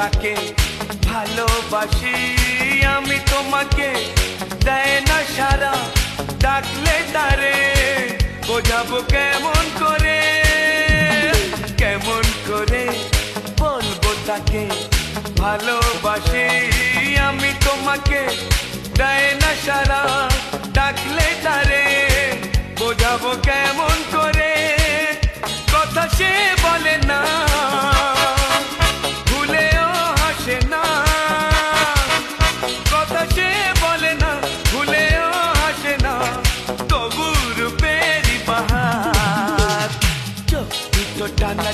তাকে ভালোবাসি আমি তোমাকে দেয় না সারা ডাকলে তারে বোঝাবো কেমন করে বলবো তাকে ভালোবাসি আমি তোমাকে দেয় না সারা ডাকলে তারে বোঝাবো কেমন করে কথা সে বলে না ভুলেও হাসে না কথা সে বলে না ভুলেও হাসে না তবু রূপেরই বাহার চোখ দুটো টানা